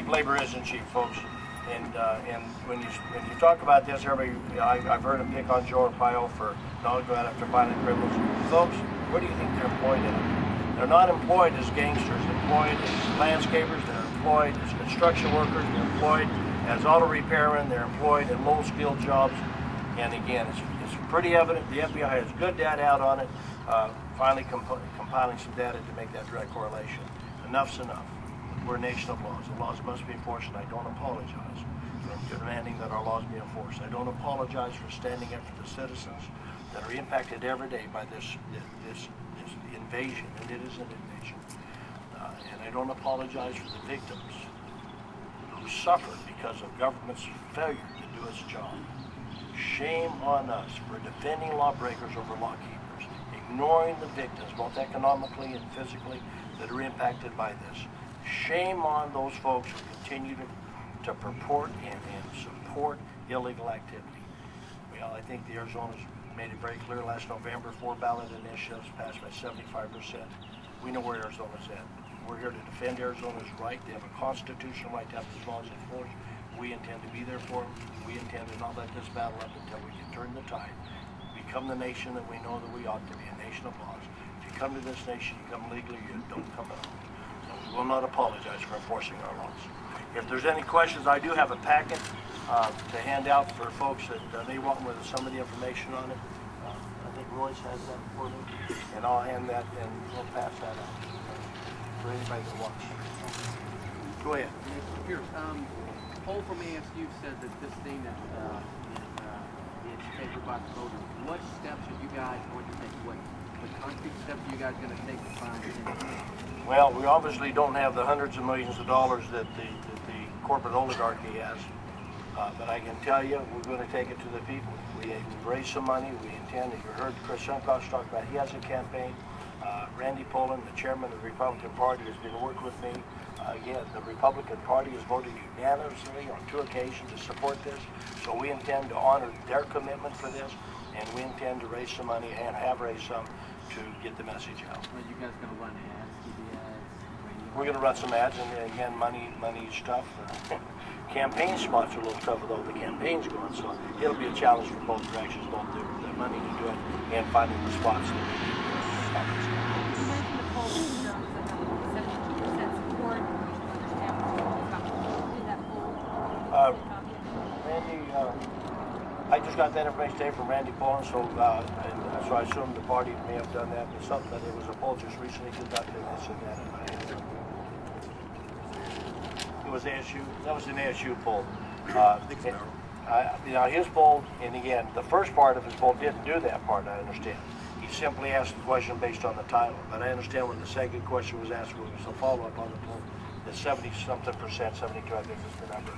cheap labor isn't cheap, folks. And when you talk about this, everybody, I've heard them pick on Joe Arpaio for not going after violent criminals. Folks, where do you think they're employed at? They're not employed as gangsters. They're employed as landscapers. They're employed as construction workers. They're employed as auto repairmen. They're employed in low-skilled jobs. And again, it's pretty evident. The FBI has good data out on it. Finally compiling some data to make that direct correlation. Enough's enough. We're a nation of laws. The laws must be enforced, and I don't apologize for demanding that our laws be enforced. I don't apologize for standing up for the citizens that are impacted every day by this invasion, and it is an invasion. And I don't apologize for the victims who suffered because of government's failure to do its job. Shame on us for defending lawbreakers over lawkeepers, ignoring the victims, both economically and physically, that are impacted by this. Shame on those folks who continue to purport and support illegal activity. Well, I think the Arizona's made it very clear last November, 4 ballot initiatives passed by 75%. We know where Arizona's at. We're here to defend Arizona's right. They have a constitutional right to have these laws enforced. We intend to be there for them. We intend to not let this battle up until we can turn the tide, become the nation that we know that we ought to be, a nation of laws. If you come to this nation, you come legally, you don't come at all. So we will not apologize for enforcing our laws. If there's any questions, I do have a packet to hand out for folks that may want with some of the information on it. I think Royce has that for me, and I'll hand that and we'll pass that out for anybody that wants. Go ahead. Here, poll from ASU said that this thing that is paper box voters. What steps are you guys going to take? What concrete steps are you guys going to take to find it? Well, we obviously don't have the hundreds of millions of dollars that the corporate oligarchy has, but I can tell you we're going to take it to the people. We've raised some money. We intend, you heard Chris Shunkosh talk about, he has a campaign. Randy Poland, the chairman of the Republican Party, has been working with me. Again, the Republican Party has voted unanimously on 2 occasions to support this, so we intend to honor their commitment for this, and we intend to raise some money and have raised some to get the message out. Are you guys going to run ads, TV ads? We're going to run some ads, and again, money is tough. Campaign spots are a little tough with all the campaigns going, so it'll be a challenge for both directions, both the money to do it and finding the spots that we need to stop this. You mentioned the poll shows that have 72% support. We should understand about who did that poll. Randy, I just got that information today from Randy Poland, so so I assume the party may have done that, but something that it was a poll just recently conducted, and they said that in my answer. It was ASU. That was an ASU poll. Now his poll, and again, the first part of his poll didn't do that part. I understand. He simply asked the question based on the title. But I understand when the second question was asked, was a follow-up on the poll. The 70-something%, 72, I think is the number,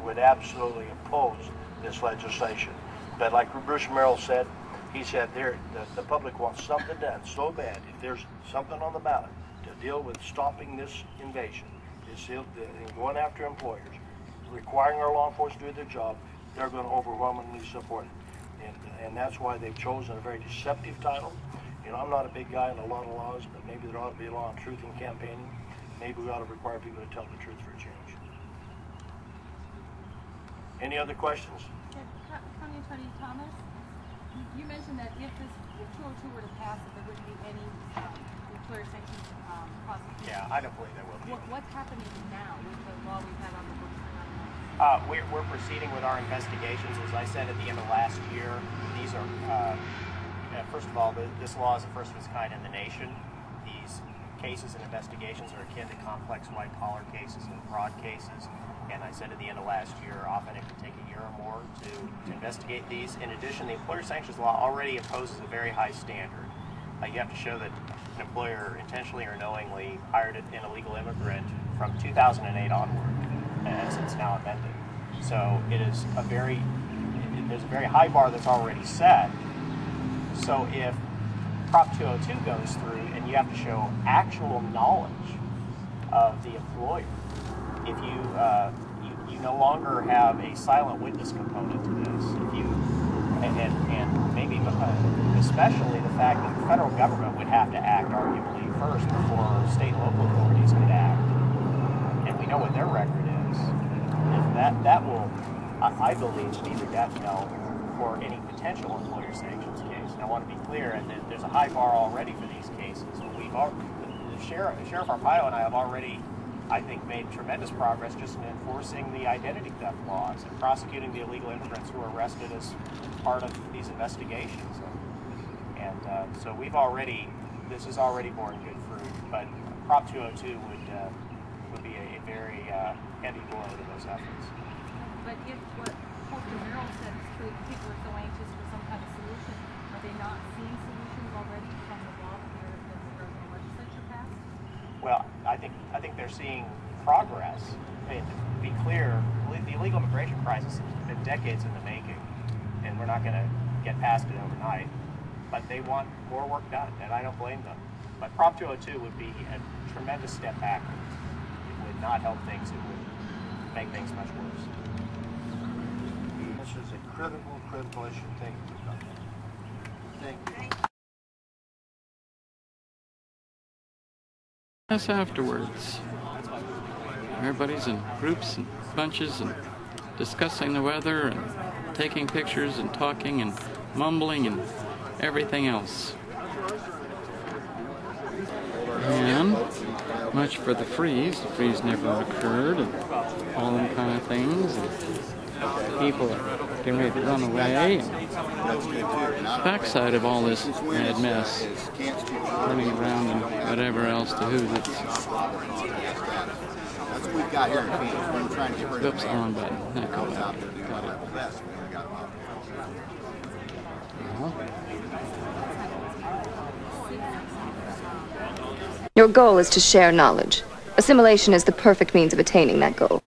would absolutely oppose this legislation. But like Bruce Merrill said, he said the public wants something done so bad. If there's something on the ballot to deal with stopping this invasion, going after employers, requiring our law enforcement to do their job, they're going to overwhelmingly support it. And that's why they've chosen a very deceptive title. You know, I'm not a big guy in a lot of laws, but maybe there ought to be a law on truth in campaigning. Maybe we ought to require people to tell the truth for a change. Any other questions? County Attorney Thomas, you mentioned that if 202 were to pass, that there wouldn't be any employer sanctions prosecution. Yeah, I don't believe there will be. What's happening now with the law we've had on the books? We're proceeding with our investigations. As I said at the end of last year, these are, first of all, this law is the first of its kind in the nation. These cases and investigations are akin to complex white-collar cases and fraud cases. And I said at the end of last year, often it could take a year or more to investigate these. In addition, the employer sanctions law already imposes a very high standard. You have to show that an employer intentionally or knowingly hired an illegal immigrant from 2008 onward, as it's now amended. So there's a very high bar that's already set. So if Prop 202 goes through and you have to show actual knowledge of the employer, if you no longer have a silent witness component to this, and maybe especially the fact that the federal government would have to act arguably first before state and local authorities could act, and we we know what their record is, that will, I believe, be the death knell for any potential employer sanctions case. And I want to be clear, and there's a high bar already for these cases. Sheriff Arpaio and I have already, I think, made tremendous progress just in enforcing the identity theft laws and prosecuting the illegal immigrants who were arrested as part of these investigations. And so this has already borne good fruit, but Prop 202 would be a very heavy blow to those efforts. But if what Holster Merrill said is true, people are so anxious for some kind of solution, are they not seeing solutions already from the law that the legislature passed? Well, I think they're seeing progress. I mean, to be clear, the illegal immigration crisis has been decades in the making, and we're not going to get past it overnight. But they want more work done, and I don't blame them. But Prop 202 would be a tremendous step backwards. It would not help things. It would make things much worse. This is a critical issue. Thank you. Thank you. Yes, afterwards. Everybody's in groups and bunches and discussing the weather and taking pictures and talking and mumbling and everything else. And much for the freeze. The freeze never occurred, and all them kind of things. And people are getting ready to run away. And the backside of all this mad mess, running around and whatever else to who that's. That's what we've got here in Phoenix. We're trying to get rid of Oops, wrong button. I call it. out there doing their best. Your goal is to share knowledge. Assimilation is the perfect means of attaining that goal.